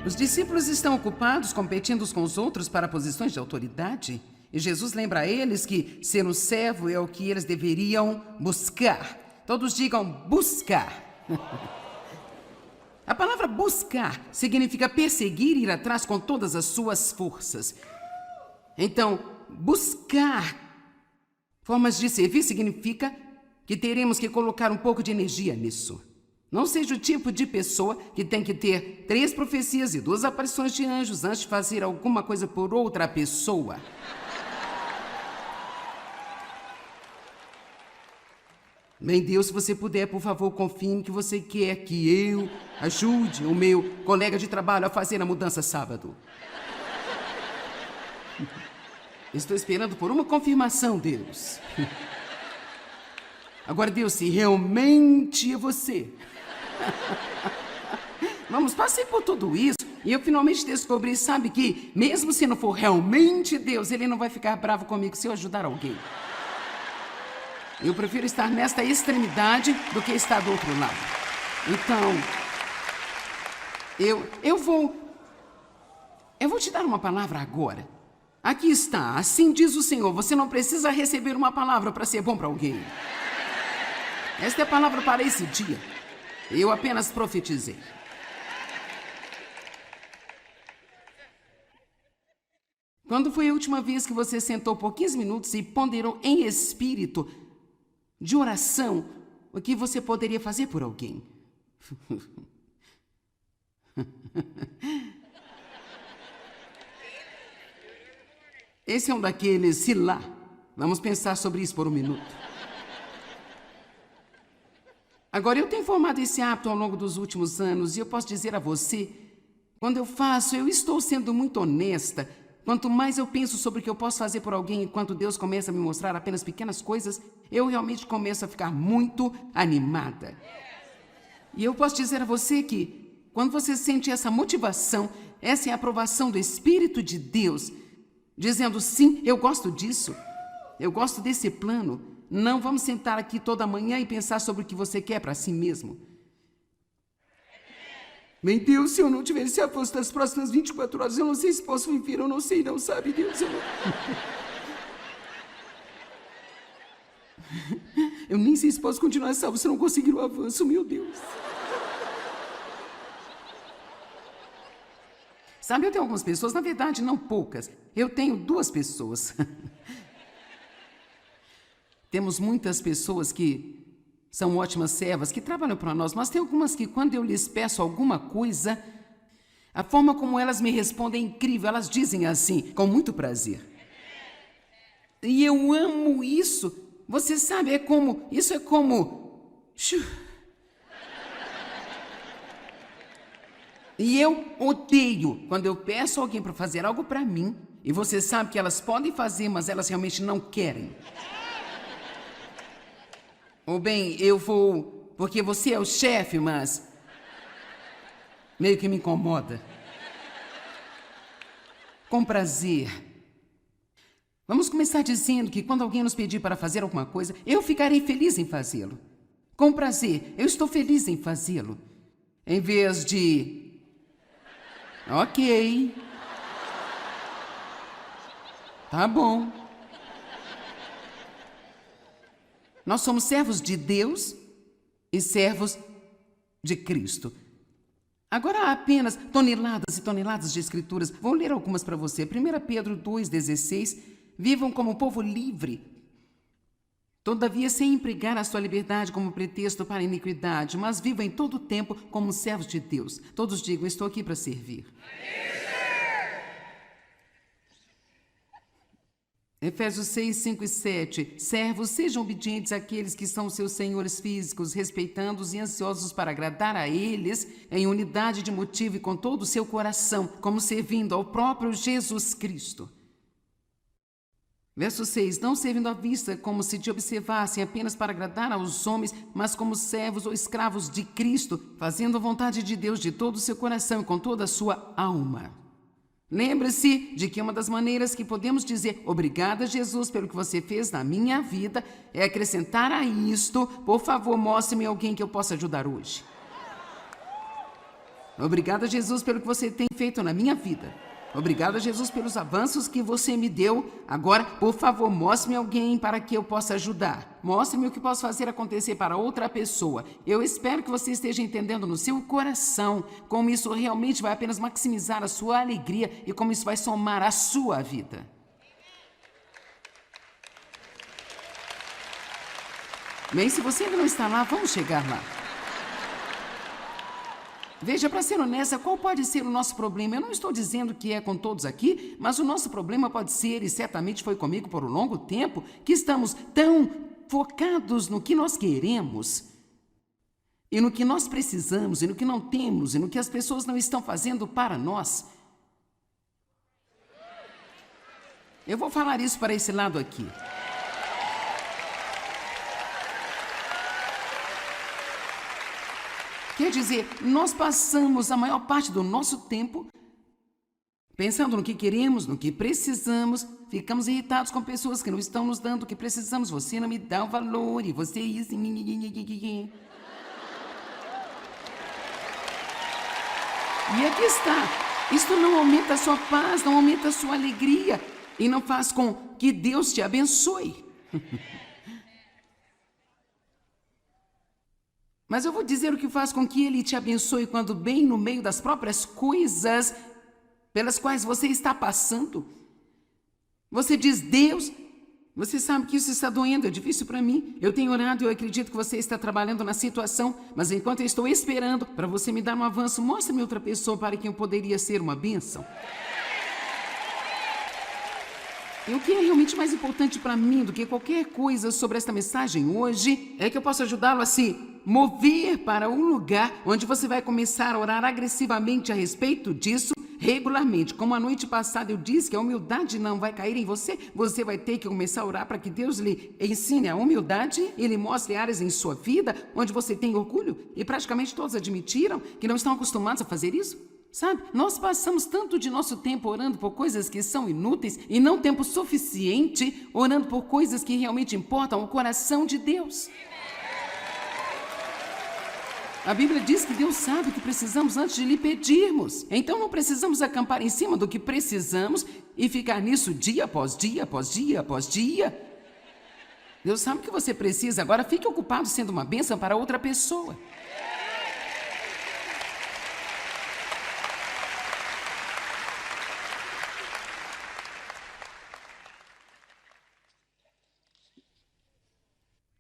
Os discípulos estão ocupados competindo uns com os outros para posições de autoridade. E Jesus lembra a eles que ser um servo é o que eles deveriam buscar. Todos digam buscar. A palavra buscar significa perseguir e ir atrás com todas as suas forças. Então, buscar formas de servir significa que teremos que colocar um pouco de energia nisso. Não seja o tipo de pessoa que tem que ter 3 profecias e 2 aparições de anjos antes de fazer alguma coisa por outra pessoa. Bem, Deus, se você puder, por favor, confirme que você quer que eu ajude o meu colega de trabalho a fazer a mudança sábado. Estou esperando por uma confirmação, Deus. Agora, Deus, se realmente é você. Vamos, passei por tudo isso e eu finalmente descobri, sabe, que mesmo se não for realmente Deus, ele não vai ficar bravo comigo se eu ajudar alguém. Eu prefiro estar nesta extremidade do que estar do outro lado. Então, eu vou te dar uma palavra agora. Aqui está, assim diz o Senhor, você não precisa receber uma palavra para ser bom para alguém. Esta é a palavra para esse dia. Eu apenas profetizei. Quando foi a última vez que você sentou por 15 minutos e ponderou em espírito de oração o que você poderia fazer por alguém? Esse é um daqueles, se lá. Vamos pensar sobre isso por um minuto. Agora, eu tenho formado esse hábito ao longo dos últimos anos e eu posso dizer a você, quando eu faço, eu estou sendo muito honesta. Quanto mais eu penso sobre o que eu posso fazer por alguém enquanto Deus começa a me mostrar apenas pequenas coisas, eu realmente começo a ficar muito animada. E eu posso dizer a você que, quando você sente essa motivação, essa é a aprovação do Espírito de Deus, dizendo, sim, eu gosto disso, eu gosto desse plano. Não vamos sentar aqui toda manhã e pensar sobre o que você quer para si mesmo. Meu Deus, se eu não tiver esse aposto das próximas 24 horas, eu não sei se posso viver, eu não sei, não sabe, Deus, eu não... Eu nem sei se posso continuar salvo se não conseguir o avanço, meu Deus. Sabe, eu tenho algumas pessoas, na verdade, não poucas. Eu tenho 2 pessoas. Temos muitas pessoas que são ótimas servas, que trabalham para nós, mas tem algumas que, quando eu lhes peço alguma coisa, a forma como elas me respondem é incrível. Elas dizem assim, com muito prazer. E eu amo isso. Você sabe, isso é como... E eu odeio quando eu peço alguém para fazer algo para mim, e você sabe que elas podem fazer, mas elas realmente não querem. Ou bem, eu vou, porque você é o chefe, mas meio que me incomoda. Com prazer. Vamos começar dizendo que quando alguém nos pedir para fazer alguma coisa, eu ficarei feliz em fazê-lo. Com prazer, eu estou feliz em fazê-lo. Em vez de... Ok. Tá bom. Nós somos servos de Deus e servos de Cristo. Agora há apenas toneladas e toneladas de escrituras. Vou ler algumas para você. 1 Pedro 2,16. Vivam como povo livre. Todavia, sem empregar a sua liberdade como pretexto para a iniquidade, mas vivam em todo o tempo como servos de Deus. Todos digam, estou aqui para servir. Efésios 6, 5 e 7. Servos, sejam obedientes àqueles que são seus senhores físicos, respeitando-os e ansiosos para agradar a eles, em unidade de motivo e com todo o seu coração, como servindo ao próprio Jesus Cristo. Verso 6. Não servindo à vista como se te observassem apenas para agradar aos homens, mas como servos ou escravos de Cristo, fazendo a vontade de Deus de todo o seu coração e com toda a sua alma. Lembre-se de que uma das maneiras que podemos dizer obrigada, Jesus, pelo que você fez na minha vida, é acrescentar a isto, por favor, mostre-me alguém que eu possa ajudar hoje. Obrigada, Jesus, pelo que você tem feito na minha vida. Obrigada, Jesus, pelos avanços que você me deu. Agora, por favor, mostre-me alguém para que eu possa ajudar. Mostre-me o que posso fazer acontecer para outra pessoa. Eu espero que você esteja entendendo no seu coração como isso realmente vai apenas maximizar a sua alegria e como isso vai somar a sua vida. Bem, se você ainda não está lá, vamos chegar lá. Veja, para ser honesta, qual pode ser o nosso problema? Eu não estou dizendo que é com todos aqui, mas o nosso problema pode ser, e certamente foi comigo por um longo tempo, que estamos tão focados no que nós queremos, e no que nós precisamos, e no que não temos, e no que as pessoas não estão fazendo para nós. Eu vou falar isso para esse lado aqui. Quer dizer, nós passamos a maior parte do nosso tempo pensando no que queremos, no que precisamos, ficamos irritados com pessoas que não estão nos dando o que precisamos. Você não me dá o valor e você isso. E aqui está. Isto não aumenta a sua paz, não aumenta a sua alegria e não faz com que Deus te abençoe. Mas eu vou dizer o que faz com que Ele te abençoe quando bem no meio das próprias coisas pelas quais você está passando. Você diz, Deus, você sabe que isso está doendo, é difícil para mim. Eu tenho orado e eu acredito que você está trabalhando na situação, mas enquanto eu estou esperando para você me dar um avanço, mostre-me outra pessoa para quem eu poderia ser uma bênção. E o que é realmente mais importante para mim do que qualquer coisa sobre esta mensagem hoje é que eu possa ajudá-lo a se mover para um lugar onde você vai começar a orar agressivamente a respeito disso regularmente. Como a noite passada eu disse que a humildade não vai cair em você, você vai ter que começar a orar para que Deus lhe ensine a humildade e lhe mostre áreas em sua vida onde você tem orgulho. E praticamente todos admitiram que não estão acostumados a fazer isso. Sabe, nós passamos tanto de nosso tempo orando por coisas que são inúteis e não tempo suficiente orando por coisas que realmente importam o coração de Deus. A Bíblia diz que Deus sabe o que precisamos antes de lhe pedirmos. Então não precisamos acampar em cima do que precisamos e ficar nisso dia após dia, após dia, após dia. Deus sabe o que você precisa, agora fique ocupado sendo uma bênção para outra pessoa.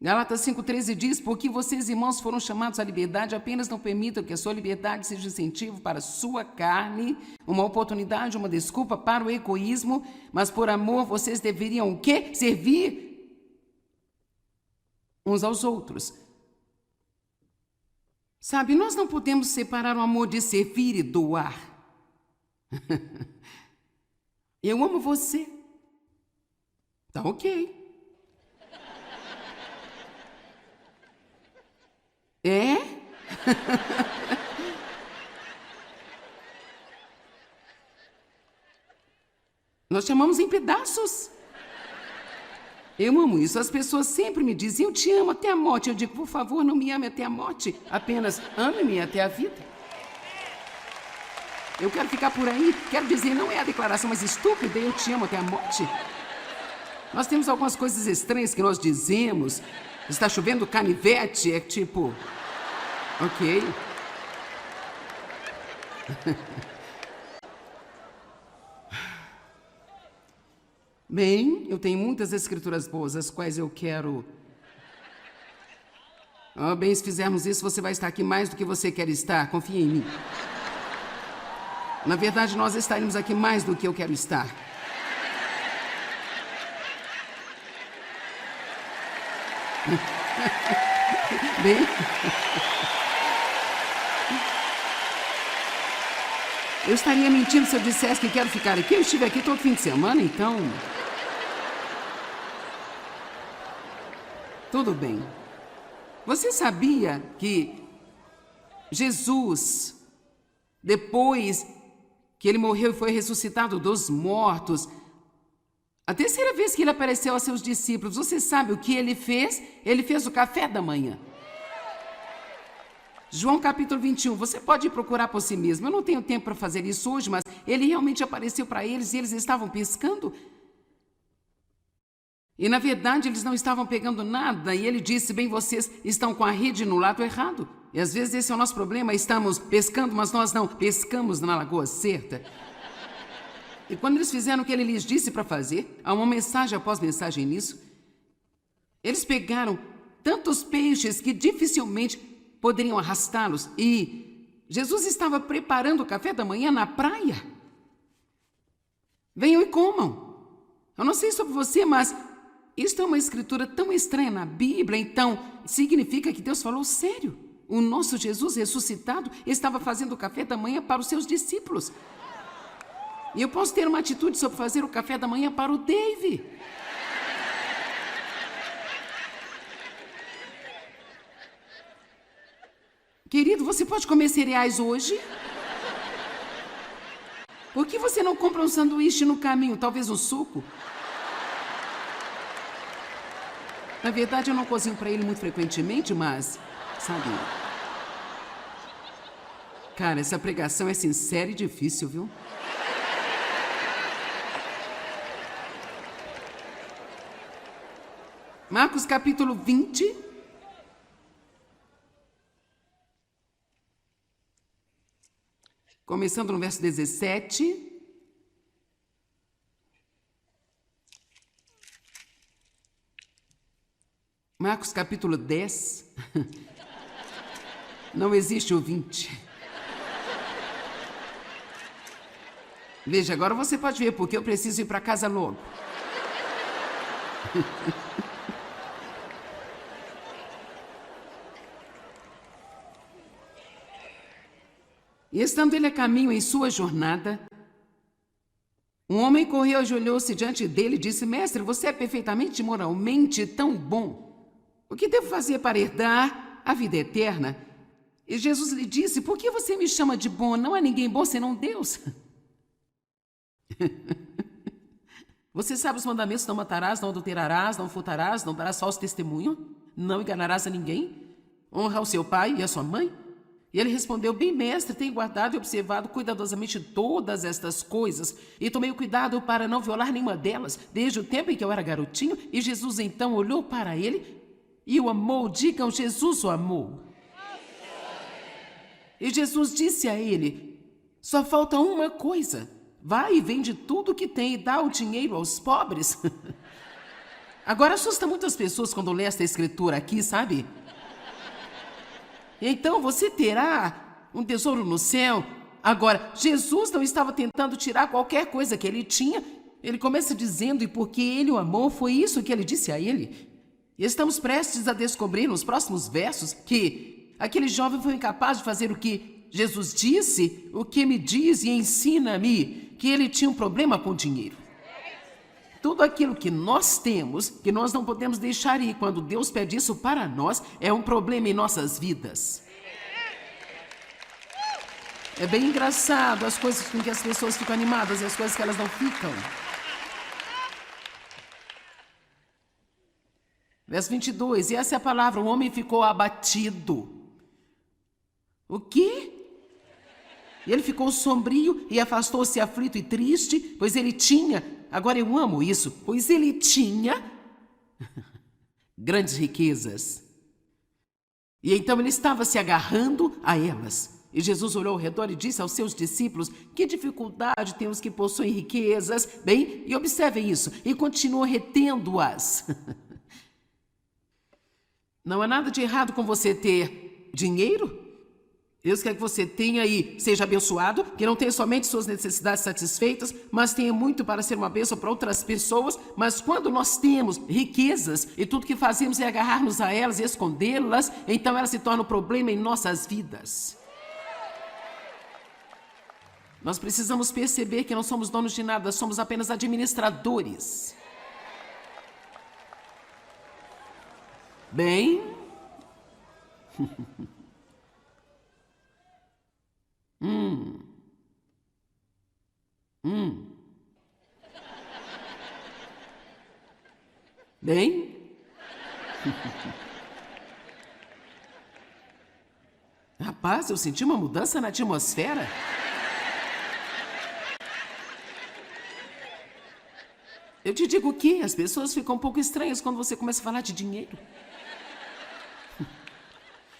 Gálatas 5,13 diz, porque vocês, irmãos, foram chamados à liberdade, apenas não permitam que a sua liberdade seja incentivo para a sua carne, uma oportunidade, uma desculpa para o egoísmo, mas por amor vocês deveriam o quê? Servir uns aos outros. Sabe, nós não podemos separar o amor de servir e doar. Eu amo você. Tá ok. É? Nós chamamos em pedaços. Eu amo isso. As pessoas sempre me dizem, eu te amo até a morte. Eu digo, por favor, não me ame até a morte. Apenas ame-me até a vida. Eu quero ficar por aí. Quero dizer, não é a declaração mais estúpida, eu te amo até a morte. Nós temos algumas coisas estranhas que nós dizemos. Está chovendo canivete, é tipo... Ok. Bem, eu tenho muitas escrituras boas, as quais eu quero... bem, se fizermos isso, você vai estar aqui mais do que você quer estar, confia em mim. Na verdade, nós estaremos aqui mais do que eu quero estar. Bem... Eu estaria mentindo se eu dissesse que quero ficar aqui. Eu estive aqui todo fim de semana, então... Tudo bem. Você sabia que Jesus, depois que ele morreu e foi ressuscitado dos mortos, a terceira vez que ele apareceu a seus discípulos, você sabe o que ele fez? Ele fez o café da manhã. João capítulo 21, você pode procurar por si mesmo. Eu não tenho tempo para fazer isso hoje, mas ele realmente apareceu para eles e eles estavam pescando. E na verdade eles não estavam pegando nada. E ele disse, bem, vocês estão com a rede no lado errado. E às vezes esse é o nosso problema, estamos pescando, mas nós não pescamos na lagoa certa. E quando eles fizeram o que ele lhes disse para fazer, há uma mensagem após mensagem nisso, eles pegaram tantos peixes que dificilmente poderiam arrastá-los. E Jesus estava preparando o café da manhã na praia. Venham e comam. Eu não sei sobre você, mas isto é uma escritura tão estranha na Bíblia, então significa que Deus falou sério. O nosso Jesus ressuscitado estava fazendo o café da manhã para os seus discípulos. E eu posso ter uma atitude sobre fazer o café da manhã para o Dave. Querido, você pode comer cereais hoje? Por que você não compra um sanduíche no caminho, talvez um suco? Na verdade, eu não cozinho para ele muito frequentemente, mas, sabe... Cara, essa pregação é sincera e difícil, viu? Marcos capítulo 20. Começando no verso 17. Marcos capítulo 10. Não existe o 20. Veja, agora você pode ver porque eu preciso ir para casa logo. E estando ele a caminho em sua jornada, um homem correu, ajoelhou-se diante dele e disse, mestre, você é perfeitamente moralmente tão bom. O que devo fazer para herdar a vida eterna? E Jesus lhe disse, por que você me chama de bom? Não há ninguém bom senão Deus. Você sabe os mandamentos, não matarás, não adulterarás, não furtarás, não darás falso testemunho, não enganarás a ninguém, honra o seu pai e a sua mãe. E ele respondeu, bem mestre, tenho guardado e observado cuidadosamente todas estas coisas e tomei o cuidado para não violar nenhuma delas, desde o tempo em que eu era garotinho. E Jesus então olhou para ele e o amou. Digam, Jesus o amou. E Jesus disse a ele, só falta uma coisa, vai e vende tudo o que tem e dá o dinheiro aos pobres. Agora assusta muitas pessoas quando lê esta escritura aqui, sabe? Então você terá um tesouro no céu. Agora, Jesus não estava tentando tirar qualquer coisa que ele tinha. Ele começa dizendo, e porque ele o amou, foi isso que ele disse a ele. E estamos prestes a descobrir nos próximos versos que aquele jovem foi incapaz de fazer o que Jesus disse, o que me diz e ensina-me, que ele tinha um problema com o dinheiro. Tudo aquilo que nós temos, que nós não podemos deixar ir quando Deus pede isso para nós, é um problema em nossas vidas. É bem engraçado as coisas com que as pessoas ficam animadas e as coisas que elas não ficam. Verso 22, e essa é a palavra, o homem ficou abatido. O quê? E ele ficou sombrio e afastou-se aflito e triste, pois ele tinha, agora eu amo isso, pois ele tinha grandes riquezas. E então ele estava se agarrando a elas. E Jesus olhou ao redor e disse aos seus discípulos, que dificuldade tem os que possuem riquezas, bem, e observem isso, e continuou retendo-as. Não há nada de errado com você ter dinheiro. Deus quer que você tenha e seja abençoado, que não tenha somente suas necessidades satisfeitas, mas tenha muito para ser uma bênção para outras pessoas. Mas quando nós temos riquezas e tudo que fazemos é agarrar-nos a elas e escondê-las, então elas se tornam um problema em nossas vidas. Nós precisamos perceber que não somos donos de nada, somos apenas administradores. Bem... Bem? Rapaz, eu senti uma mudança na atmosfera. Eu te digo que as pessoas ficam um pouco estranhas quando você começa a falar de dinheiro.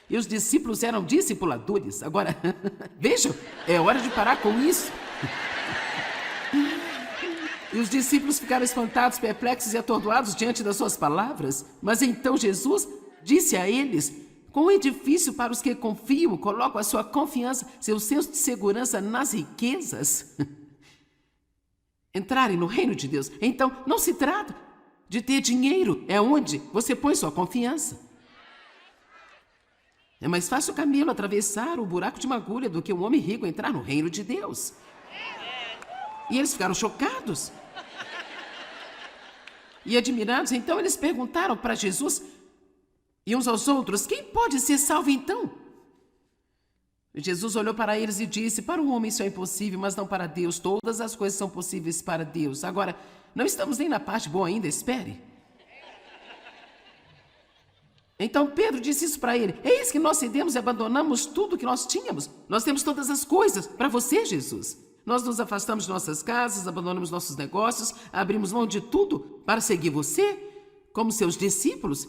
E os discípulos eram discipuladores. Agora, vejam, é hora de parar com isso. E os discípulos ficaram espantados, perplexos e atordoados diante das suas palavras. Mas então Jesus disse a eles: quão é difícil para os que confiam, colocam a sua confiança, seu senso de segurança nas riquezas, entrarem no reino de Deus. Então, não se trata de ter dinheiro, é onde você põe sua confiança. É mais fácil o camelo atravessar o buraco de uma agulha do que um homem rico entrar no reino de Deus. E eles ficaram chocados e admirados. Então eles perguntaram para Jesus e uns aos outros: quem pode ser salvo então? Jesus olhou para eles e disse: para o homem isso é impossível, mas não para Deus. Todas as coisas são possíveis para Deus. Agora, não estamos nem na parte boa ainda, espere. Então Pedro disse isso para ele: eis que nós cedemos e abandonamos tudo que nós tínhamos. Nós temos todas as coisas para você, Jesus. Nós nos afastamos de nossas casas, abandonamos nossos negócios, abrimos mão de tudo para seguir você, como seus discípulos.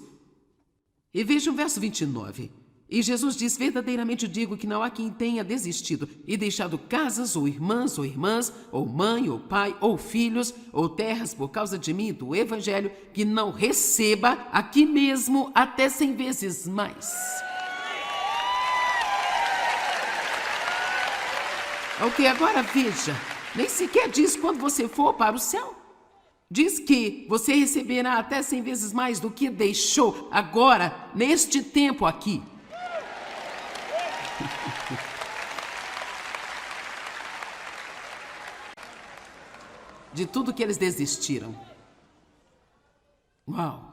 E veja o verso 29. E Jesus diz: verdadeiramente digo que não há quem tenha desistido e deixado casas, ou irmãs, ou mãe, ou pai, ou filhos, ou terras por causa de mim e do Evangelho, que não receba aqui mesmo até 100 vezes mais. Ok, agora veja, nem sequer diz quando você for para o céu. Diz que você receberá até 100 vezes mais do que deixou agora, neste tempo aqui. De tudo que eles desistiram. Uau!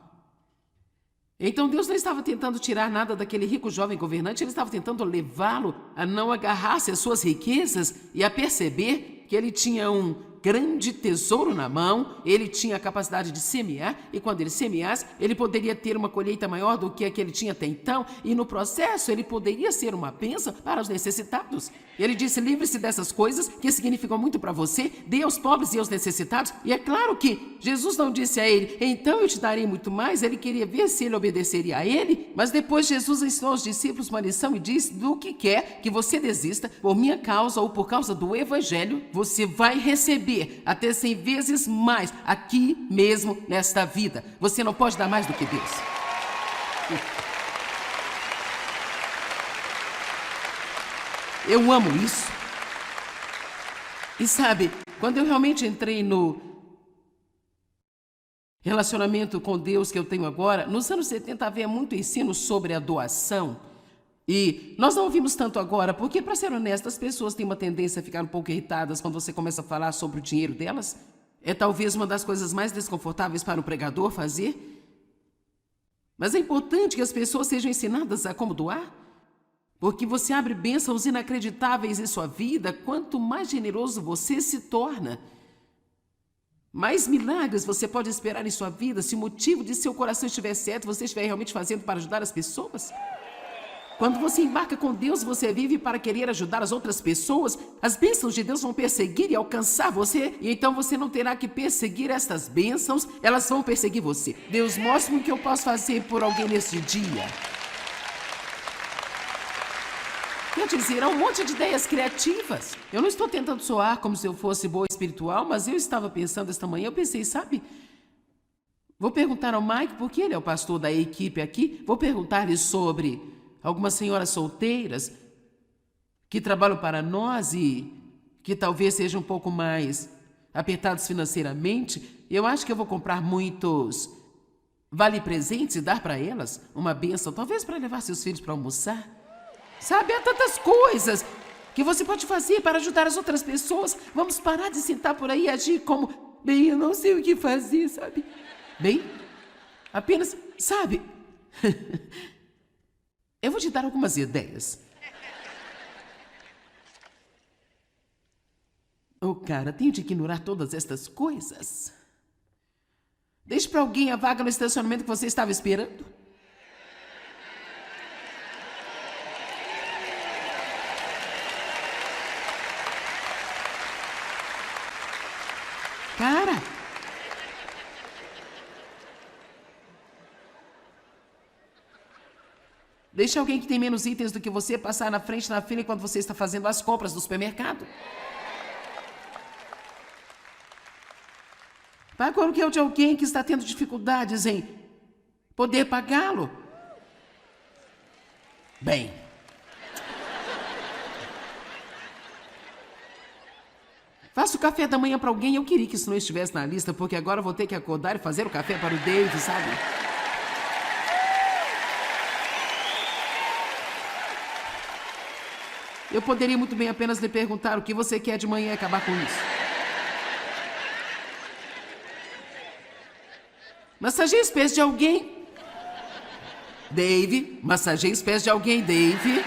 Então Deus não estava tentando tirar nada daquele rico jovem governante, ele estava tentando levá-lo a não agarrar-se às suas riquezas e a perceber que ele tinha um grande tesouro na mão, ele tinha a capacidade de semear, e quando ele semeasse, ele poderia ter uma colheita maior do que a que ele tinha até então, e no processo ele poderia ser uma bênção para os necessitados. Ele disse: livre-se dessas coisas que significam muito para você, dê aos pobres e aos necessitados. E é claro que Jesus não disse a ele: então eu te darei muito mais. Ele queria ver se ele obedeceria a ele, mas depois Jesus ensinou aos discípulos uma lição e disse: do que quer que você desista por minha causa ou por causa do Evangelho, você vai receber até 100 vezes mais aqui mesmo nesta vida. Você não pode dar mais do que Deus. Eu amo isso. E sabe, quando eu realmente entrei no relacionamento com Deus que eu tenho agora, nos anos 70 havia muito ensino sobre a doação. E nós não ouvimos tanto agora, porque, para ser honesto, as pessoas têm uma tendência a ficar um pouco irritadas quando você começa a falar sobre o dinheiro delas. É talvez uma das coisas mais desconfortáveis para um pregador fazer. Mas é importante que as pessoas sejam ensinadas a como doar, porque você abre bênçãos inacreditáveis em sua vida. Quanto mais generoso você se torna, mais milagres você pode esperar em sua vida. Se o motivo de seu coração estiver certo, você estiver realmente fazendo para ajudar as pessoas. Quando você embarca com Deus, você vive para querer ajudar as outras pessoas. As bênçãos de Deus vão perseguir e alcançar você, e então você não terá que perseguir estas bênçãos, elas vão perseguir você. Deus, mostre-me o que eu posso fazer por alguém neste dia. Quer dizer, há um monte de ideias criativas. Eu não estou tentando soar como se eu fosse boa espiritual, mas eu estava pensando esta manhã, eu pensei, sabe, vou perguntar ao Mike, porque ele é o pastor da equipe aqui, vou perguntar-lhe sobre algumas senhoras solteiras que trabalham para nós e que talvez sejam um pouco mais apertados financeiramente. Eu acho que eu vou comprar muitos vale-presentes e dar para elas uma bênção, talvez para levar seus filhos para almoçar. Sabe, há tantas coisas que você pode fazer para ajudar as outras pessoas. Vamos parar de sentar por aí e agir como, bem, eu não sei o que fazer, sabe? Bem, apenas, sabe... Eu vou te dar algumas ideias. Oh, cara, tenho de ignorar todas estas coisas. Deixe para alguém a vaga no estacionamento que você estava esperando. Cara! Deixe alguém que tem menos itens do que você passar na frente na fila enquanto você está fazendo as compras do supermercado. Pague o aluguel de alguém que está tendo dificuldades em poder pagá-lo. Bem. Faça o café da manhã para alguém. Eu queria que isso não estivesse na lista, porque agora eu vou ter que acordar e fazer o café para o Dave, sabe? Eu poderia muito bem apenas lhe perguntar o que você quer de manhã e acabar com isso. Massageie os pés de alguém. Dave, massageie os pés de alguém, Dave.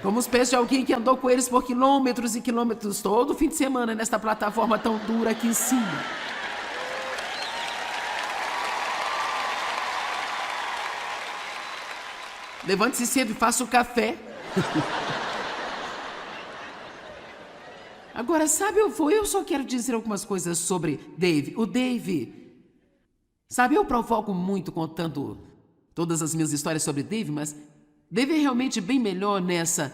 Como os pés de alguém que andou com eles por quilômetros e quilômetros todo fim de semana nesta plataforma tão dura aqui em cima. Levante-se cedo e faça o café. Agora, sabe, eu só quero dizer algumas coisas sobre Dave. O Dave... Sabe, eu provoco muito contando todas as minhas histórias sobre Dave, mas Dave é realmente bem melhor nessa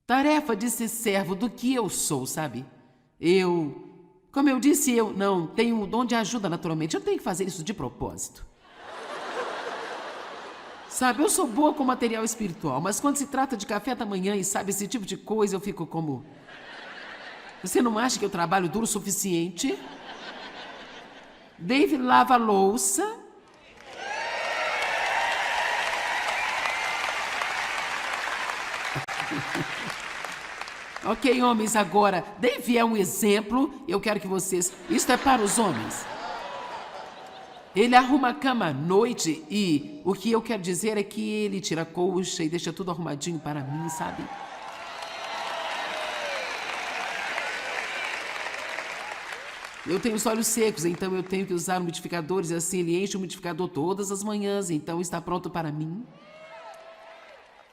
tarefa de ser servo do que eu sou, sabe? Como eu disse, eu não tenho o dom de ajuda naturalmente. Eu tenho que fazer isso de propósito. Sabe, eu sou boa com material espiritual, mas quando se trata de café da manhã e sabe, esse tipo de coisa, eu fico como... Você não acha que eu trabalho duro o suficiente? Dave lava a louça. Ok, homens, agora, Dave é um exemplo. Eu quero que vocês... Isso é para os homens. Ele arruma a cama à noite e o que eu quero dizer é que ele tira a colcha e deixa tudo arrumadinho para mim, sabe? Eu tenho os olhos secos, então eu tenho que usar umidificadores e assim ele enche o umidificador todas as manhãs, então está pronto para mim.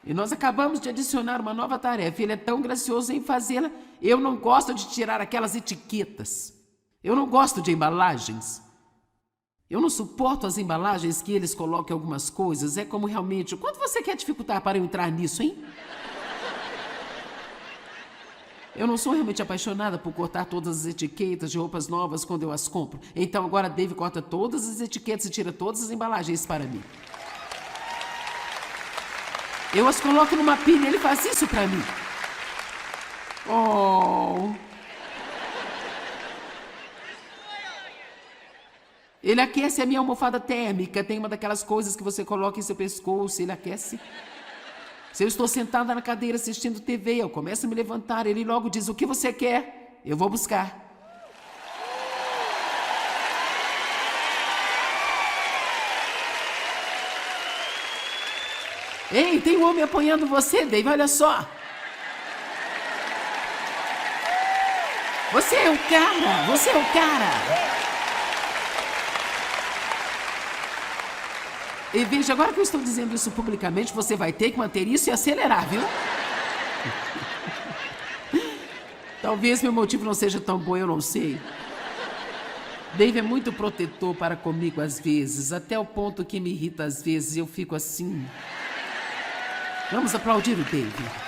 E nós acabamos de adicionar uma nova tarefa. Ele é tão gracioso em fazê-la. Eu não gosto de tirar aquelas etiquetas. Eu não gosto de embalagens. Eu não suporto as embalagens que eles colocam algumas coisas. É como realmente... Quanto você quer dificultar para eu entrar nisso, hein? Eu não sou realmente apaixonada por cortar todas as etiquetas de roupas novas quando eu as compro. Então agora Dave corta todas as etiquetas e tira todas as embalagens para mim. Eu as coloco numa pilha e ele faz isso para mim. Oh... Ele aquece a minha almofada térmica. Tem uma daquelas coisas que você coloca em seu pescoço, ele aquece. Se eu estou sentada na cadeira assistindo TV, eu começo a me levantar, ele logo diz, o que você quer? Eu vou buscar. Ei, tem um homem apoiando você, Dave, olha só. Você é o cara, você é o cara. E veja, agora que eu estou dizendo isso publicamente, você vai ter que manter isso e acelerar, viu? Talvez meu motivo não seja tão bom, eu não sei. Dave é muito protetor para comigo às vezes, até o ponto que me irrita às vezes, eu fico assim. Vamos aplaudir o Dave.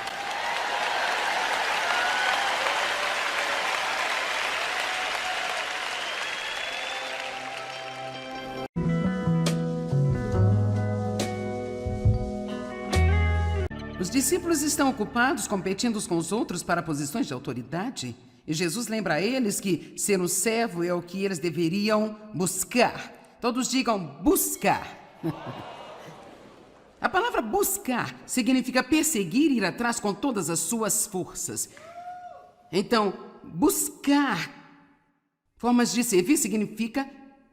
Os discípulos estão ocupados competindo uns com os outros para posições de autoridade. E Jesus lembra a eles que ser um servo é o que eles deveriam buscar. Todos digam buscar. A palavra buscar significa perseguir e ir atrás com todas as suas forças. Então, buscar formas de servir significa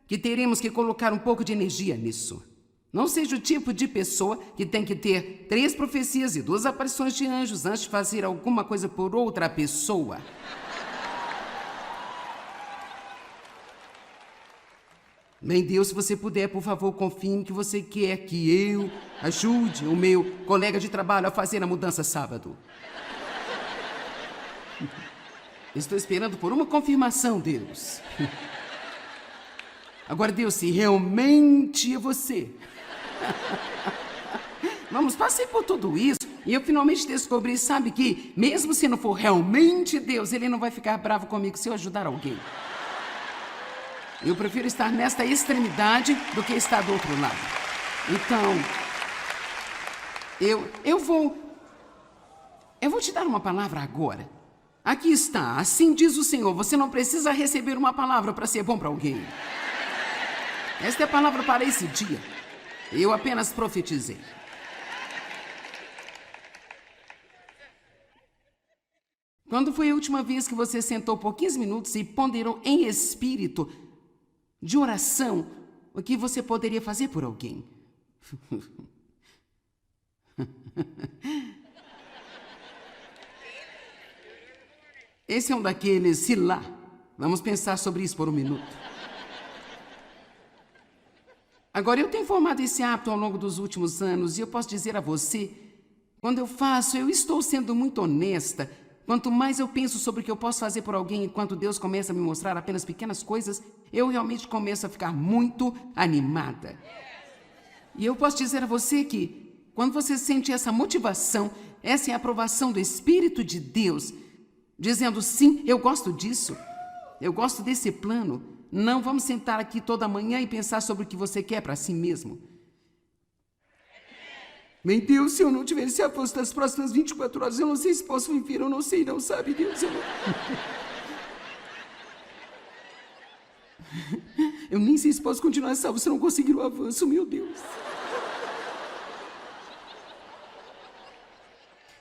que teremos que colocar um pouco de energia nisso. Não seja o tipo de pessoa que tem que ter 3 profecias e 2 aparições de anjos antes de fazer alguma coisa por outra pessoa. Bem, Deus, se você puder, por favor, confirme que você quer que eu ajude o meu colega de trabalho a fazer a mudança sábado. Estou esperando por uma confirmação, Deus. Agora, Deus, se realmente é você. Vamos, passei por tudo isso e eu finalmente descobri, sabe, que mesmo se não for realmente Deus, Ele não vai ficar bravo comigo se eu ajudar alguém. Eu prefiro estar nesta extremidade do que estar do outro lado. Então, eu vou te dar uma palavra agora. Aqui está, assim diz o Senhor, você não precisa receber uma palavra para ser bom para alguém. Esta é a palavra para esse dia. Eu apenas profetizei. Quando foi a última vez que você sentou por 15 minutos e ponderou em espírito de oração o que você poderia fazer por alguém? Esse é um daqueles, se lá. Vamos pensar sobre isso por um minuto. Agora, eu tenho formado esse hábito ao longo dos últimos anos e eu posso dizer a você, quando eu faço, eu estou sendo muito honesta. Quanto mais eu penso sobre o que eu posso fazer por alguém enquanto Deus começa a me mostrar apenas pequenas coisas, eu realmente começo a ficar muito animada. E eu posso dizer a você que, quando você sente essa motivação, essa é a aprovação do Espírito de Deus, dizendo, sim, eu gosto disso, eu gosto desse plano. Não vamos sentar aqui toda manhã e pensar sobre o que você quer para si mesmo. Meu Deus, se eu não tiver esse avanço das próximas 24 horas, eu não sei se posso viver, eu não sei não, sabe, Deus? Eu nem sei se posso continuar salvo se eu não conseguir o avanço, meu Deus.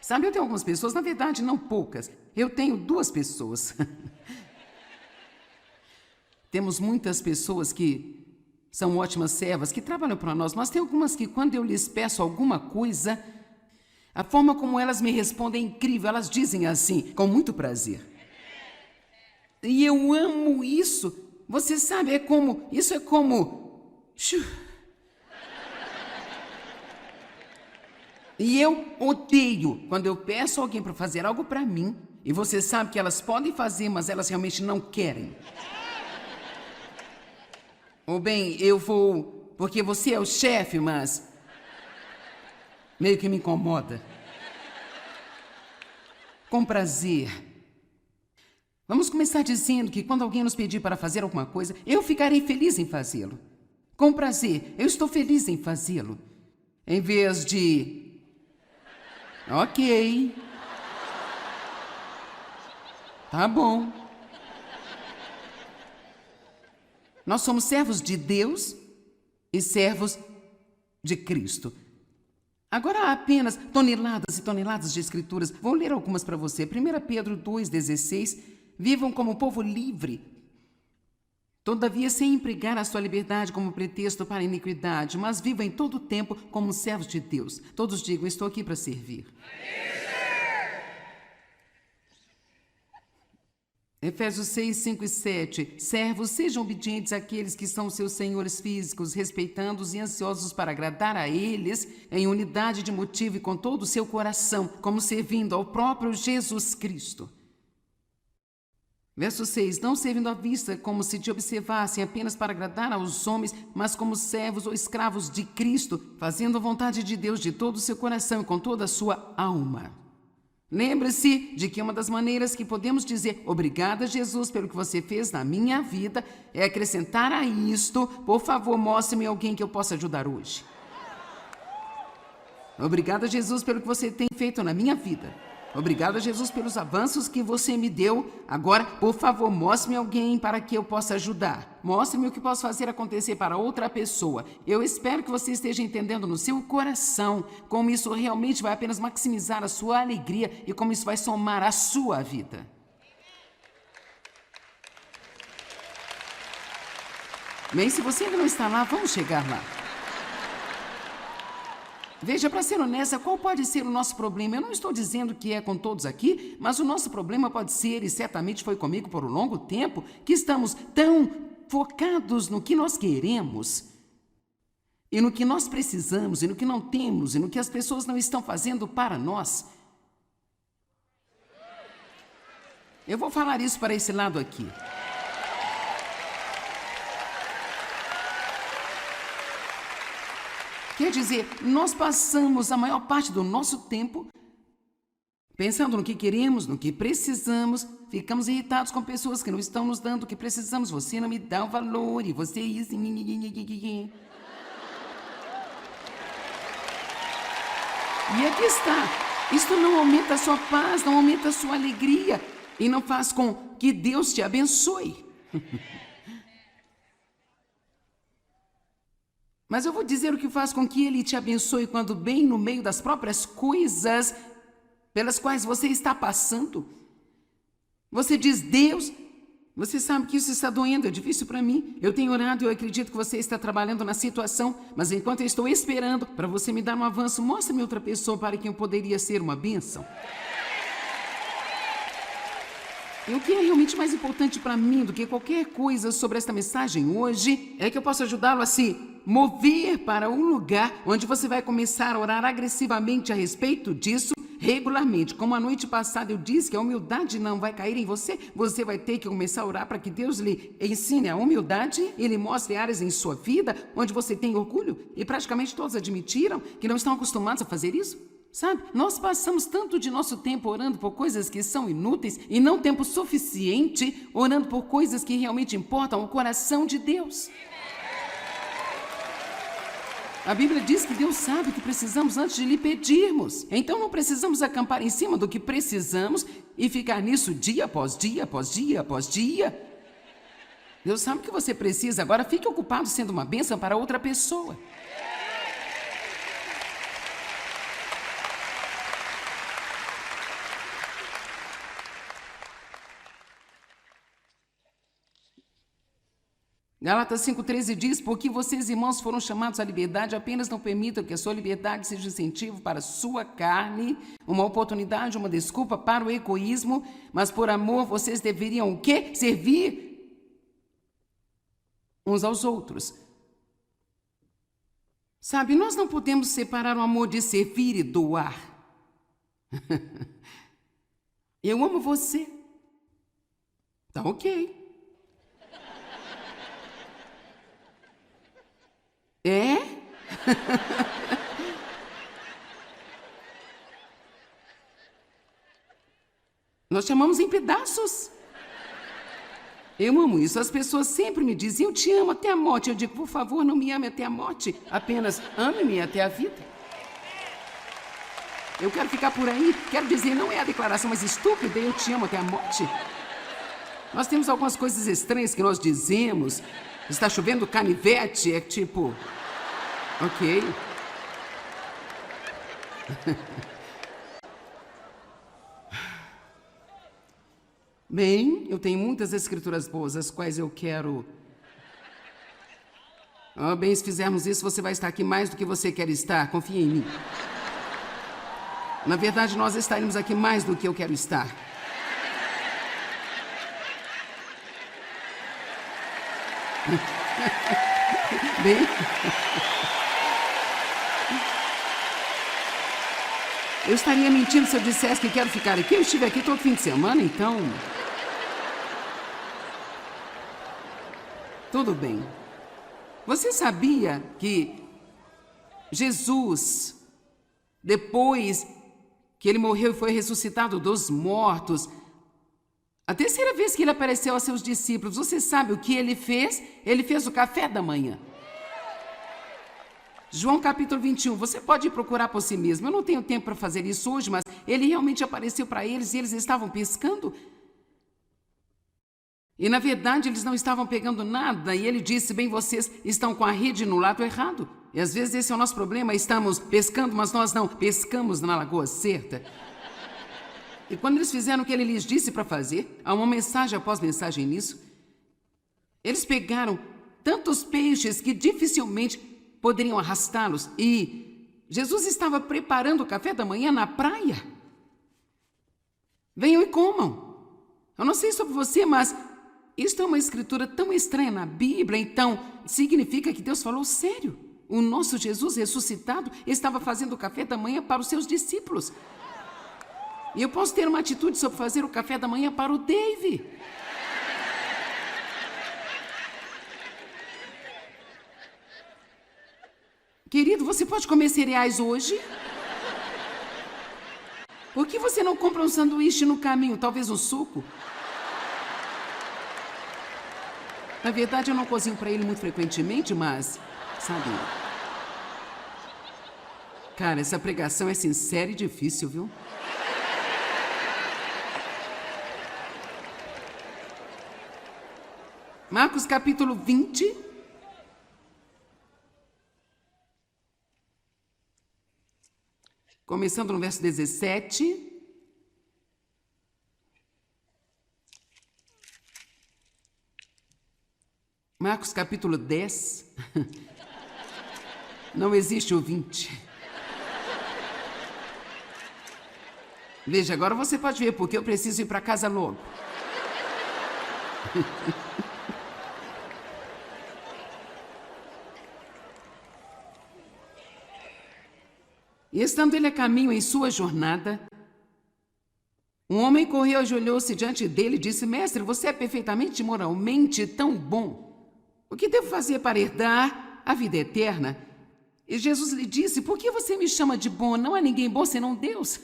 Sabe, eu tenho algumas pessoas, na verdade, não poucas. Eu tenho 2 pessoas. Temos muitas pessoas que são ótimas servas, que trabalham para nós, mas tem algumas que, quando eu lhes peço alguma coisa, a forma como elas me respondem é incrível. Elas dizem assim, com muito prazer. E eu amo isso. Você sabe, isso é como... E eu odeio quando eu peço alguém para fazer algo para mim, e você sabe que elas podem fazer, mas elas realmente não querem. Ou bem, eu vou, porque você é o chefe, mas meio que me incomoda. Com prazer. Vamos começar dizendo que quando alguém nos pedir para fazer alguma coisa, eu ficarei feliz em fazê-lo. Com prazer, eu estou feliz em fazê-lo. Em vez de... Ok. Tá bom. Nós somos servos de Deus e servos de Cristo. Agora há apenas toneladas e toneladas de escrituras. Vou ler algumas para você. 1 Pedro 2,16. Vivam como povo livre, todavia sem empregar a sua liberdade como pretexto para a iniquidade, mas vivam em todo o tempo como servos de Deus. Todos digam, estou aqui para servir. Efésios 6, 5 e 7. Servos, sejam obedientes àqueles que são seus senhores físicos, respeitando-os e ansiosos para agradar a eles, em unidade de motivo e com todo o seu coração, como servindo ao próprio Jesus Cristo. Verso 6. Não servindo à vista como se te observassem apenas para agradar aos homens, mas como servos ou escravos de Cristo, fazendo a vontade de Deus de todo o seu coração e com toda a sua alma. Lembre-se de que uma das maneiras que podemos dizer obrigada, Jesus, pelo que você fez na minha vida, é acrescentar a isto, por favor, mostre-me alguém que eu possa ajudar hoje. Obrigada, Jesus, pelo que você tem feito na minha vida. Obrigada, Jesus, pelos avanços que você me deu. Agora, por favor, mostre-me alguém para que eu possa ajudar. Mostre-me o que posso fazer acontecer para outra pessoa. Eu espero que você esteja entendendo no seu coração como isso realmente vai apenas maximizar a sua alegria e como isso vai somar a sua vida. Bem, se você ainda não está lá, vamos chegar lá. Veja, para ser honesta, qual pode ser o nosso problema? Eu não estou dizendo que é com todos aqui, mas o nosso problema pode ser, e certamente foi comigo por um longo tempo, que estamos tão focados no que nós queremos, e no que nós precisamos, e no que não temos, e no que as pessoas não estão fazendo para nós. Eu vou falar isso para esse lado aqui. Quer dizer, nós passamos a maior parte do nosso tempo pensando no que queremos, no que precisamos, ficamos irritados com pessoas que não estão nos dando o que precisamos. Você não me dá o valor e você isso. E aqui está. Isto não aumenta a sua paz, não aumenta a sua alegria e não faz com que Deus te abençoe. Mas eu vou dizer o que faz com que Ele te abençoe quando bem no meio das próprias coisas pelas quais você está passando. Você diz, Deus, você sabe que isso está doendo, é difícil para mim. Eu tenho orado e eu acredito que você está trabalhando na situação, mas enquanto eu estou esperando para você me dar um avanço, mostre-me outra pessoa para quem eu poderia ser uma bênção. E o que é realmente mais importante para mim do que qualquer coisa sobre esta mensagem hoje é que eu possa ajudá-lo a se mover para um lugar onde você vai começar a orar agressivamente a respeito disso regularmente. Como a noite passada eu disse que a humildade não vai cair em você, você vai ter que começar a orar para que Deus lhe ensine a humildade, Ele mostre áreas em sua vida onde você tem orgulho. E praticamente todos admitiram que não estão acostumados a fazer isso. Sabe, nós passamos tanto de nosso tempo orando por coisas que são inúteis e não tempo suficiente orando por coisas que realmente importam ao coração de Deus. A Bíblia diz que Deus sabe o que precisamos antes de lhe pedirmos. Então não precisamos acampar em cima do que precisamos e ficar nisso dia após dia, após dia, após dia. Deus sabe o que você precisa, agora fique ocupado sendo uma bênção para outra pessoa. Gálatas 5,13 diz, porque vocês, irmãos, foram chamados à liberdade, apenas não permitam que a sua liberdade seja incentivo para a sua carne, uma oportunidade, uma desculpa para o egoísmo, mas por amor vocês deveriam o quê? Servir uns aos outros. Sabe, nós não podemos separar o amor de servir e doar. Eu amo você. Tá ok. É? Nós chamamos em pedaços. Eu amo isso. As pessoas sempre me diziam, eu te amo até a morte. Eu digo, por favor, não me ame até a morte. Apenas ame-me até a vida. Eu quero ficar por aí. Quero dizer, não é a declaração mais estúpida, eu te amo até a morte. Nós temos algumas coisas estranhas que nós dizemos. Está chovendo canivete, é tipo... Ok. Bem, eu tenho muitas escrituras boas, as quais eu quero... bem, se fizermos isso, você vai estar aqui mais do que você quer estar, confia em mim. Na verdade, nós estaremos aqui mais do que eu quero estar. Bem... Eu estaria mentindo se eu dissesse que quero ficar aqui. Eu estive aqui todo fim de semana, então... Tudo bem. Você sabia que Jesus, depois que ele morreu e foi ressuscitado dos mortos, a terceira vez que ele apareceu a seus discípulos, você sabe o que ele fez? Ele fez o café da manhã. João capítulo 21, você pode procurar por si mesmo. Eu não tenho tempo para fazer isso hoje, mas ele realmente apareceu para eles e eles estavam pescando. E na verdade eles não estavam pegando nada e ele disse, bem, vocês estão com a rede no lado errado. E às vezes esse é o nosso problema, estamos pescando, mas nós não pescamos na lagoa certa. E quando eles fizeram o que ele lhes disse para fazer, há uma mensagem após mensagem nisso, eles pegaram tantos peixes que dificilmente poderiam arrastá-los. E Jesus estava preparando o café da manhã na praia. Venham e comam. Eu não sei sobre você, mas isto é uma escritura tão estranha na Bíblia, então significa que Deus falou sério. O nosso Jesus ressuscitado estava fazendo o café da manhã para os seus discípulos. E eu posso ter uma atitude sobre fazer o café da manhã para o Dave. Querido, você pode comer cereais hoje? Por que você não compra um sanduíche no caminho, talvez um suco? Na verdade, eu não cozinho para ele muito frequentemente, mas, sabe... Cara, essa pregação é sincera e difícil, viu? Marcos capítulo 20. Começando no verso 17. Marcos capítulo 10. Não existe o 20. Veja, agora você pode ver porque eu preciso ir para casa logo. E estando ele a caminho em sua jornada, um homem correu, ajoelhou-se diante dele e disse: Mestre, você é perfeitamente moralmente tão bom. O que devo fazer para herdar a vida eterna? E Jesus lhe disse: Por que você me chama de bom? Não há ninguém bom senão Deus.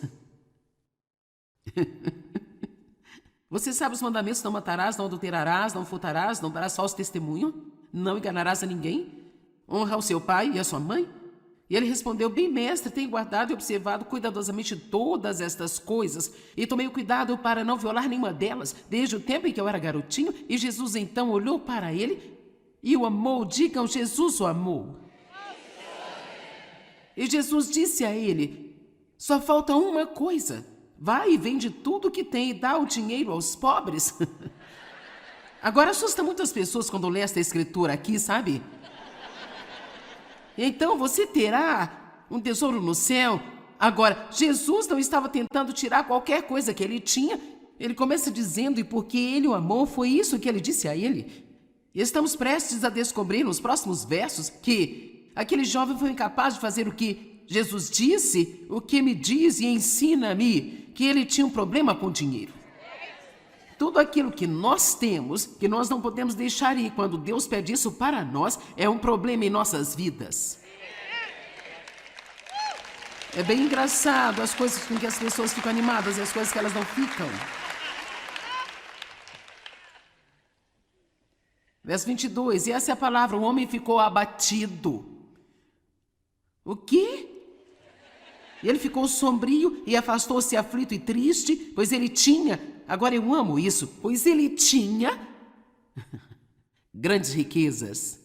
Você sabe os mandamentos: não matarás, não adulterarás, não furtarás, não darás falso testemunho, não enganarás a ninguém, honra o seu pai e a sua mãe. E ele respondeu: Bem, mestre, tenho guardado e observado cuidadosamente todas estas coisas, e tomei o cuidado para não violar nenhuma delas, desde o tempo em que eu era garotinho. E Jesus então olhou para ele e o amou. Digam: Jesus o amou. E Jesus disse a ele: Só falta uma coisa. Vai e vende tudo o que tem e dá o dinheiro aos pobres. Agora assusta muitas pessoas quando lê esta escritura aqui, sabe? Então você terá um tesouro no céu. Agora, Jesus não estava tentando tirar qualquer coisa que ele tinha. Ele começa dizendo: e porque ele o amou, foi isso que ele disse a ele. E estamos prestes a descobrir nos próximos versos que aquele jovem foi incapaz de fazer o que Jesus disse, o que me diz e ensina-me, que ele tinha um problema com dinheiro. Tudo aquilo que nós temos, que nós não podemos deixar ir quando Deus pede isso para nós, é um problema em nossas vidas. É bem engraçado as coisas com que as pessoas ficam animadas e as coisas que elas não ficam. Verso 22, e essa é a palavra: o homem ficou abatido. O quê? E ele ficou sombrio e afastou-se aflito e triste, pois ele tinha... Agora eu amo isso, pois ele tinha grandes riquezas.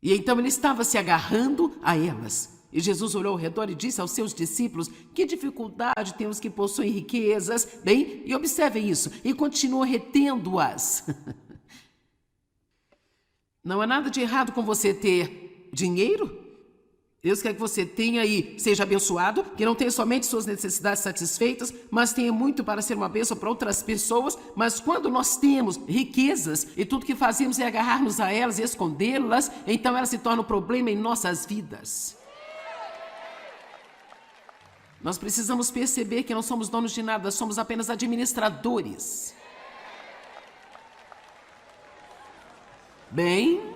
E então ele estava se agarrando a elas. E Jesus olhou ao redor e disse aos seus discípulos: que dificuldade tem os que possuem riquezas. Bem, e observem isso, e continua retendo-as. Não há nada de errado com você ter dinheiro. Deus quer que você tenha e seja abençoado, que não tenha somente suas necessidades satisfeitas, mas tenha muito para ser uma bênção para outras pessoas. Mas quando nós temos riquezas e tudo que fazemos é agarrar-nos a elas e escondê-las, então elas se tornam um problema em nossas vidas. Nós precisamos perceber que não somos donos de nada, somos apenas administradores. Bem...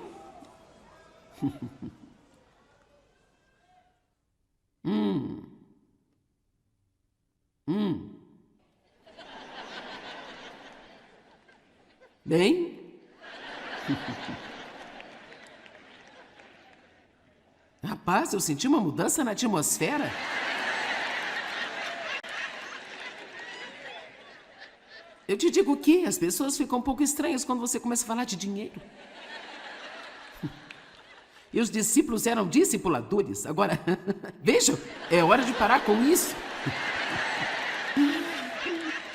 Bem? Rapaz, eu senti uma mudança na atmosfera. Eu te digo que as pessoas ficam um pouco estranhas quando você começa a falar de dinheiro. E os discípulos eram discipuladores. Agora, vejam, é hora de parar com isso.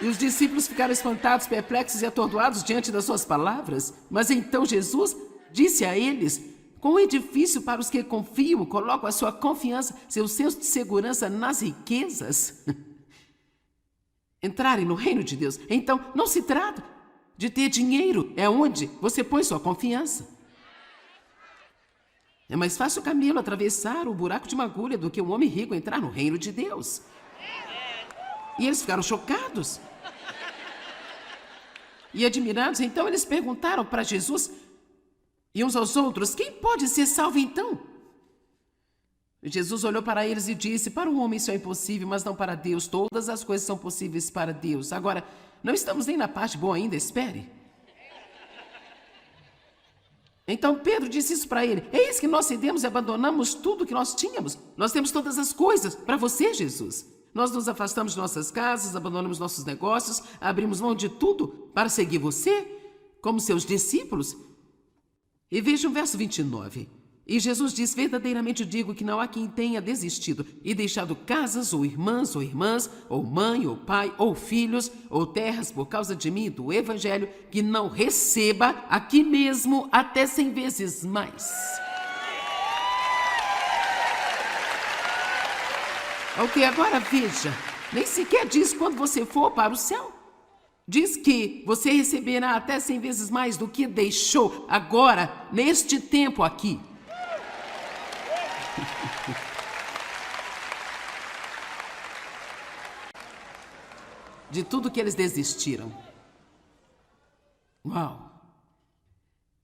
E os discípulos ficaram espantados, perplexos e atordoados diante das suas palavras. Mas então Jesus disse a eles: quão é difícil para os que confiam, colocam a sua confiança, seu senso de segurança nas riquezas, entrarem no reino de Deus. Então, não se trata de ter dinheiro, é onde você põe sua confiança. É mais fácil o camelo atravessar o buraco de uma agulha do que um homem rico entrar no reino de Deus. E eles ficaram chocados e admirados. Então eles perguntaram para Jesus e uns aos outros: quem pode ser salvo então? Jesus olhou para eles e disse: para o homem isso é impossível, mas não para Deus. Todas as coisas são possíveis para Deus. Agora, não estamos nem na parte boa ainda, espere. Então Pedro disse isso para ele: eis que nós cedemos e abandonamos tudo que nós tínhamos. Nós temos todas as coisas para você, Jesus. Nós nos afastamos de nossas casas, abandonamos nossos negócios, abrimos mão de tudo para seguir você, como seus discípulos. E veja o verso 29. E Jesus diz: verdadeiramente digo que não há quem tenha desistido e deixado casas, ou irmãs, ou mãe, ou pai, ou filhos, ou terras por causa de mim e do Evangelho, que não receba aqui mesmo até 100 vezes mais. Ok, agora veja, nem sequer diz quando você for para o céu. Diz que você receberá até 100 vezes mais do que deixou agora, neste tempo aqui. De tudo que eles desistiram. Uau!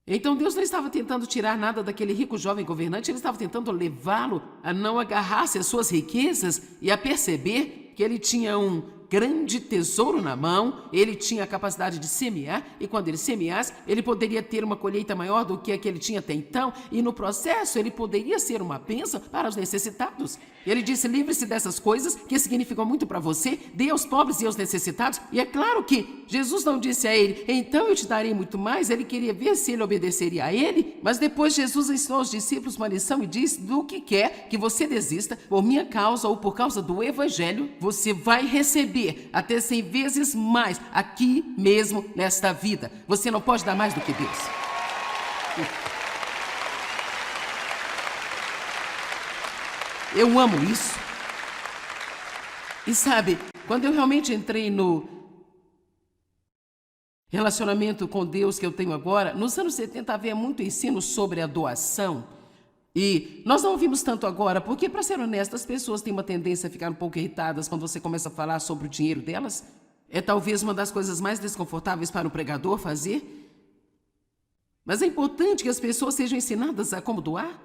Então Deus não estava tentando tirar nada daquele rico jovem governante, ele estava tentando levá-lo a não agarrar-se às suas riquezas e a perceber que ele tinha um grande tesouro na mão, ele tinha a capacidade de semear, e quando ele semeasse, ele poderia ter uma colheita maior do que a que ele tinha até então, e no processo ele poderia ser uma bênção para os necessitados. Ele disse: livre-se dessas coisas que significam muito para você, dê aos pobres e aos necessitados. E é claro que Jesus não disse a ele: então eu te darei muito mais. Ele queria ver se ele obedeceria a ele, mas depois Jesus ensinou aos discípulos uma lição e disse: do que quer que você desista por minha causa ou por causa do Evangelho, você vai receber até 100 vezes mais aqui mesmo nesta vida. Você não pode dar mais do que Deus. Eu amo isso. E sabe, quando eu realmente entrei no relacionamento com Deus que eu tenho agora, nos anos 70 havia muito ensino sobre a doação. E nós não ouvimos tanto agora, porque, para ser honesto, as pessoas têm uma tendência a ficar um pouco irritadas quando você começa a falar sobre o dinheiro delas. É talvez uma das coisas mais desconfortáveis para um pregador fazer. Mas é importante que as pessoas sejam ensinadas a como doar,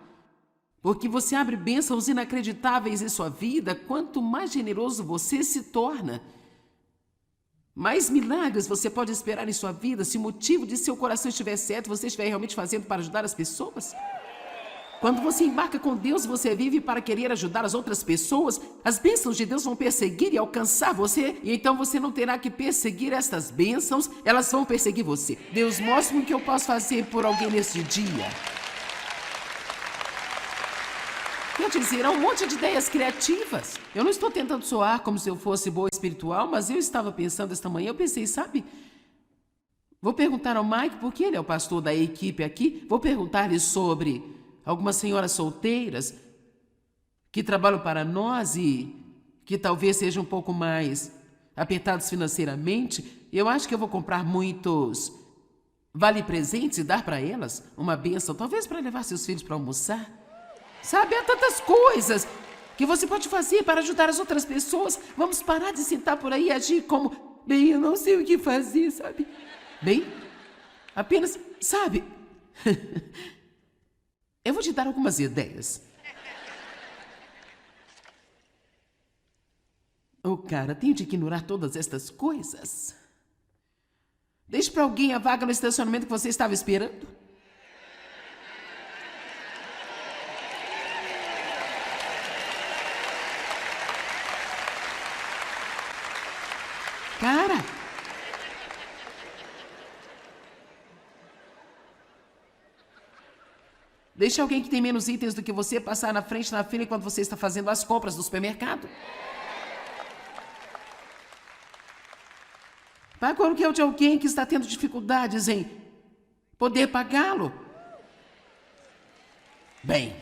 porque você abre bênçãos inacreditáveis em sua vida. Quanto mais generoso você se torna, mais milagres você pode esperar em sua vida. Se o motivo de seu coração estiver certo, você estiver realmente fazendo para ajudar as pessoas. Quando você embarca com Deus, você vive para querer ajudar as outras pessoas. As bênçãos de Deus vão perseguir e alcançar você, e então você não terá que perseguir estas bênçãos, elas vão perseguir você. Deus, mostre-me o que eu posso fazer por alguém neste dia. Quer dizer, há um monte de ideias criativas. Eu não estou tentando soar como se eu fosse boa espiritual, mas eu estava pensando esta manhã, eu pensei, sabe, vou perguntar ao Mike, porque ele é o pastor da equipe aqui, vou perguntar-lhe sobre algumas senhoras solteiras que trabalham para nós e que talvez sejam um pouco mais apertados financeiramente. Eu acho que eu vou comprar muitos vale-presentes e dar para elas uma bênção, talvez para levar seus filhos para almoçar. Sabe, há tantas coisas que você pode fazer para ajudar as outras pessoas. Vamos parar de sentar por aí e agir como, bem, eu não sei o que fazer, sabe? Bem, apenas, sabe... Eu vou te dar algumas ideias. Oh, cara, tenho de ignorar todas estas coisas. Deixe para alguém a vaga no estacionamento que você estava esperando. Cara... Deixe alguém que tem menos itens do que você passar na frente na fila enquanto você está fazendo as compras do supermercado. Pague o aluguel de alguém que está tendo dificuldades em poder pagá-lo. Bem,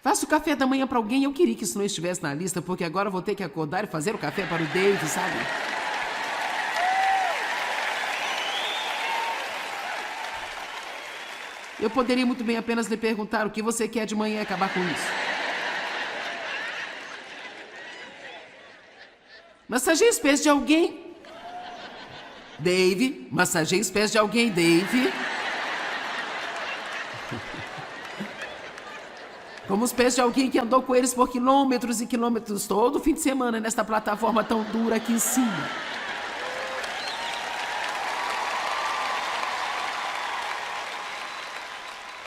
faça o café da manhã para alguém. Eu queria que isso não estivesse na lista, porque agora eu vou ter que acordar e fazer o café para o Dave, sabe? Eu poderia muito bem apenas lhe perguntar o que você quer de manhã e acabar com isso. Massageie os pés de alguém. Dave, massageie os pés de alguém, Dave. Como os pés de alguém que andou com eles por quilômetros e quilômetros todo fim de semana nesta plataforma tão dura aqui em cima.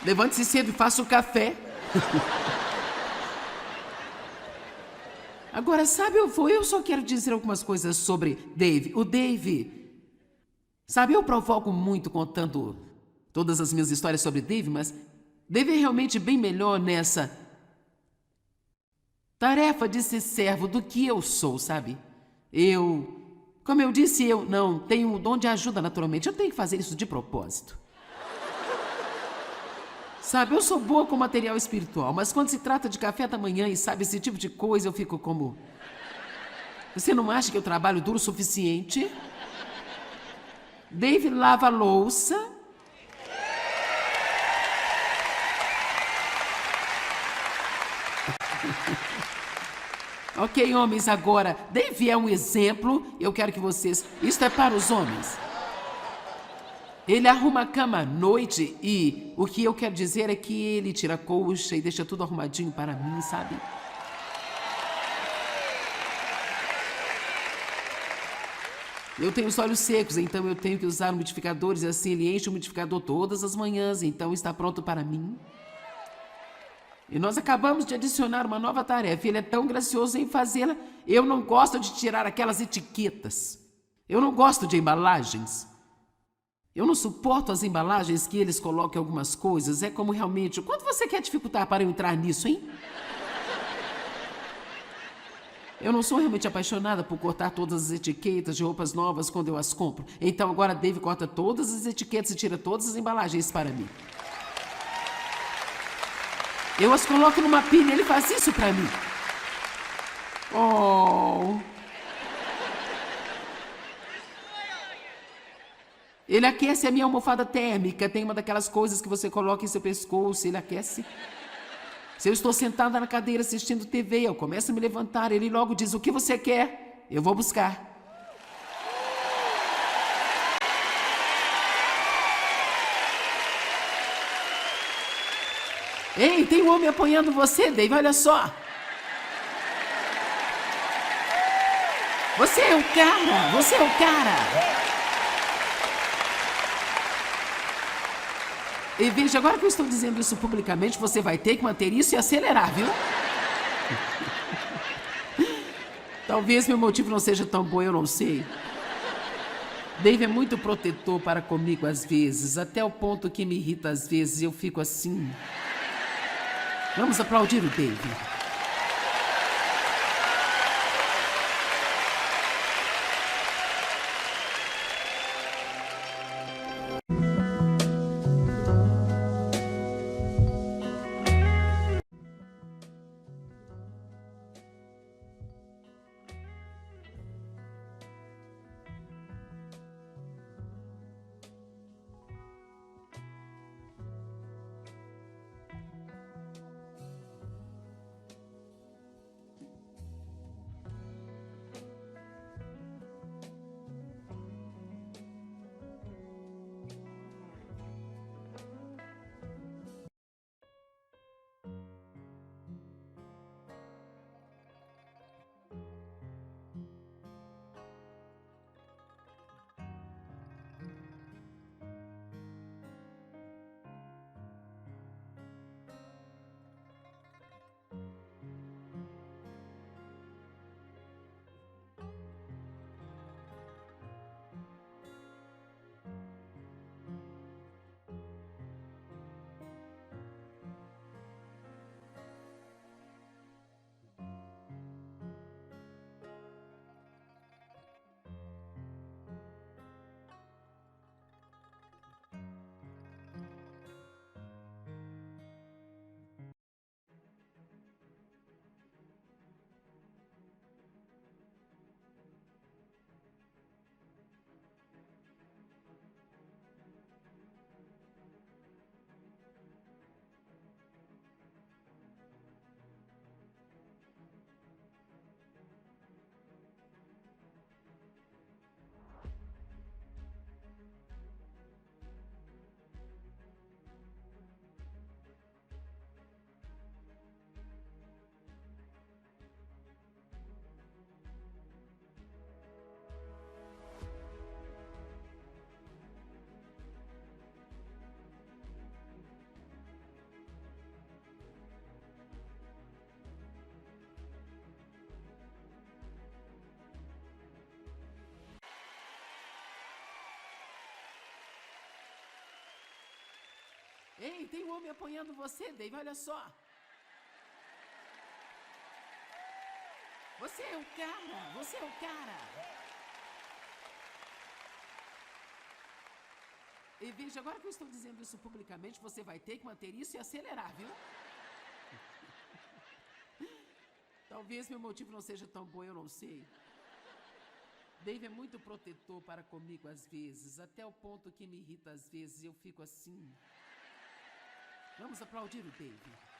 Levante-se cedo e faça o café. Agora, sabe, eu só quero dizer algumas coisas sobre Dave. O Dave, sabe, eu provoco muito contando todas as minhas histórias sobre Dave, mas Dave é realmente bem melhor nessa tarefa de ser servo do que eu sou, sabe? Como eu disse, eu não tenho o dom de ajuda naturalmente. Eu tenho que fazer isso de propósito. Sabe, eu sou boa com material espiritual, mas quando se trata de café da manhã e sabe, esse tipo de coisa, eu fico como... Você não acha que eu trabalho duro o suficiente? Dave lava a louça. Ok, homens, agora, Dave é um exemplo. Eu quero que vocês... Isso é para os homens. Ele arruma a cama à noite e o que eu quero dizer é que ele tira a colcha e deixa tudo arrumadinho para mim, sabe? Eu tenho os olhos secos, então eu tenho que usar umidificadores e assim ele enche o umidificador todas as manhãs, então está pronto para mim. E nós acabamos de adicionar uma nova tarefa. Ele é tão gracioso em fazê-la. Eu não gosto de tirar aquelas etiquetas. Eu não gosto de embalagens. Eu não suporto as embalagens que eles colocam algumas coisas. É como realmente... Quanto você quer dificultar para eu entrar nisso, hein? Eu não sou realmente apaixonada por cortar todas as etiquetas de roupas novas quando eu as compro. Então agora Dave corta todas as etiquetas e tira todas as embalagens para mim. Eu as coloco numa pilha e ele faz isso para mim. Oh... Ele aquece a minha almofada térmica. Tem uma daquelas coisas que você coloca em seu pescoço. Ele aquece. Se eu estou sentada na cadeira assistindo TV, eu começo a me levantar. Ele logo diz, o que você quer? Eu vou buscar. Ei, tem um homem apoiando você, Dave. Olha só. Você é o cara. Você é o cara. E veja, agora que eu estou dizendo isso publicamente, você vai ter que manter isso e acelerar, viu? Talvez meu motivo não seja tão bom, eu não sei. Dave é muito protetor para comigo às vezes, até o ponto que me irrita às vezes e eu fico assim. Vamos aplaudir o Dave. Ei, tem um homem apoiando você, Dave, olha só. Você é o cara, você é o cara. E veja, agora que eu estou dizendo isso publicamente, você vai ter que manter isso e acelerar, viu? Talvez meu motivo não seja tão bom, eu não sei. Dave é muito protetor para comigo às vezes, até o ponto que me irrita às vezes e eu fico assim. Vamos aplaudir o Dave.